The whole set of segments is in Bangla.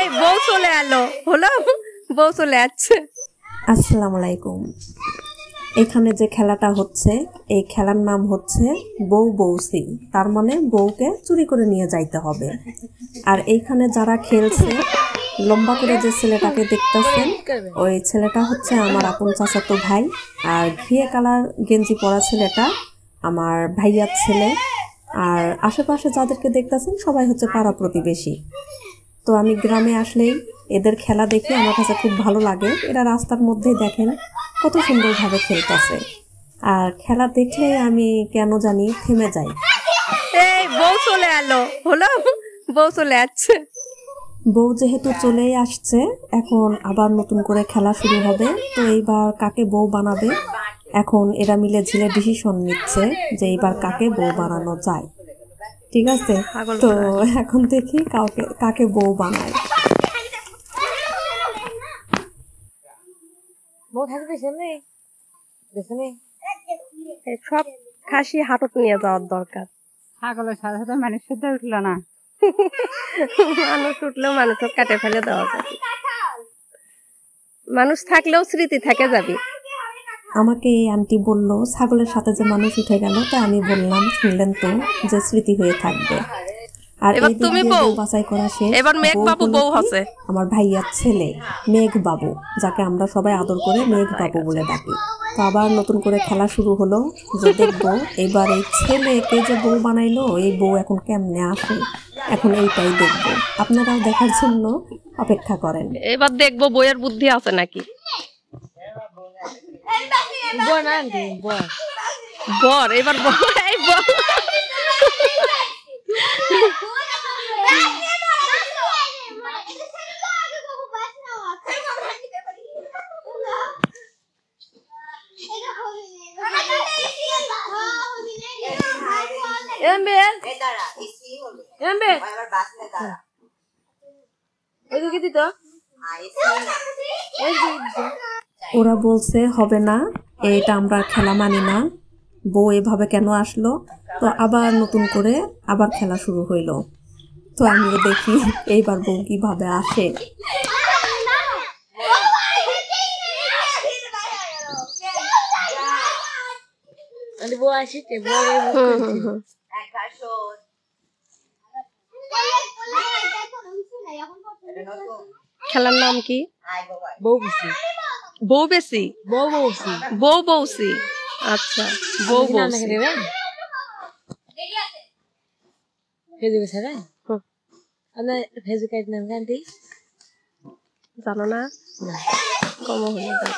এই বউ চলে এলো, হলো বউ চলে যাচ্ছে। আসসালামু আলাইকুম। এখানে যে খেলাটা হচ্ছে এই খেলার নাম হচ্ছে বউ বউসি, তার মানে বউকে চুরি করে নিয়ে যাইতে হবে। আর এইখানে যারা খেলছে, লম্বা করে যে ছেলেটাকে দেখতেছেন ওই ছেলেটা হচ্ছে আমার আপন চাচাতো ভাই, আর ঘিয়ে কালার গেঞ্জি পরা ছেলেটা আমার ভাইয়ার ছেলে। আর আশেপাশে যাদেরকে দেখতেছেন সবাই হচ্ছে পাড়া প্রতিবেশী। তো আমি গ্রামে আসলেই এদের খেলা দেখে আমার কাছে খুব ভালো লাগে। এরা রাস্তার মধ্যেই দেখেন কত সুন্দরভাবে খেলতেছে, আর খেলা দেখলে আমি কেন জানি থেমে যাই। এই বউ চলে এলো, হলো বউ চলে যাচ্ছে। বউ যেহেতু চলেই আসছে, এখন আবার নতুন করে খেলা শুরু হবে। তো এইবার কাকে বউ বানাবে, এখন এরা মিলে ঝিলে ডিসিশন নিচ্ছে যে এইবার কাকে বউ বানানো যায়। ঠিক আছে, তো এখন দেখি কাকে বউ বানায়। সব খাসি হাটত নিয়ে যাওয়ার দরকার। ছাগলের সাথে সাথে মানুষের তো উঠলো না, মানুষ উঠলেও মানুষও কাটে ফেলে দেওয়া যাবে, মানুষ থাকলেও স্মৃতি থেকে যাবে। আমাকে এই আন্টি বলল ছাগলের সাথে যে মানুষ উঠে গেল, তা আমি বললাম শুনলেন তো যে স্মৃতি হয়ে থাকবে। আর এবার তুমি বউ বাছাই করা শেষ। এবার মেঘ বাবু বউ হচ্ছে আমার ভাইয়ার ছেলে মেঘ বাবু, যাকে আমরা সবাই আদর করে মেঘ বাবু বলে ডাকি। তো আবার নতুন করে খেলা শুরু হলো, যে দেখবো এবার এই ছেলেকে যে বউ বানাইলো এই বউ এখন কেমনে আসে, এখন এইটাই দেখবো। আপনারাও দেখার জন্য অপেক্ষা করেন। এবার দেখবো বইয়ের বুদ্ধি আছে নাকি। বর এবার ওরা বলছে হবে না, এটা আমরা খেলা মানি না, বউ এভাবে কেন আসলো। তো আবার নতুন করে আবার খেলা শুরু হইলো। তো আমিও দেখি এইবার বউ কিভাবে আসে। খেলার নাম কি? বউ বেশি বউ বেশি বউ বউসি বউ বউসি। আচ্ছা, বউ বউসি। ফেসবুকে ছাড়া আপনার ফেসবুকের নাম গানটি জানো না? কম হয়ে যাবে।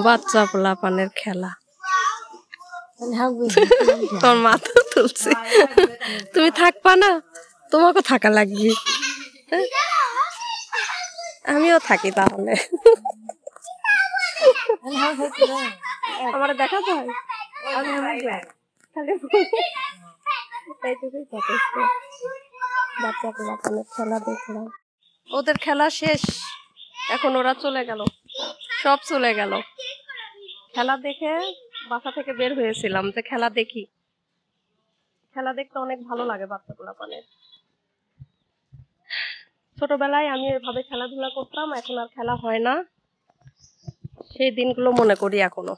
বাচ্চা পোলাপানের খেলা। তোর মাথা তুলছে, তুমি থাকবা না, তোমাকে থাকা লাগবে। আমিও থাকি তাহলে। আমার দেখা যায় এইটুকুই যথেষ্ট। বাচ্চা পোলাপানের খেলা দেখলাম, ওদের খেলা শেষ, এখন ওরা চলে গেল, সব চলে গেল। খেলা দেখে বাসা থেকে বের হয়েছিলাম যে খেলা দেখি, খেলা দেখতে অনেক ভালো লাগে বাচ্চা পোলাপানের। ছোটবেলায় আমি এভাবে খেলাধুলা করতাম, এখন আর খেলা হয় না, সেই দিনগুলো মনে করি এখনো।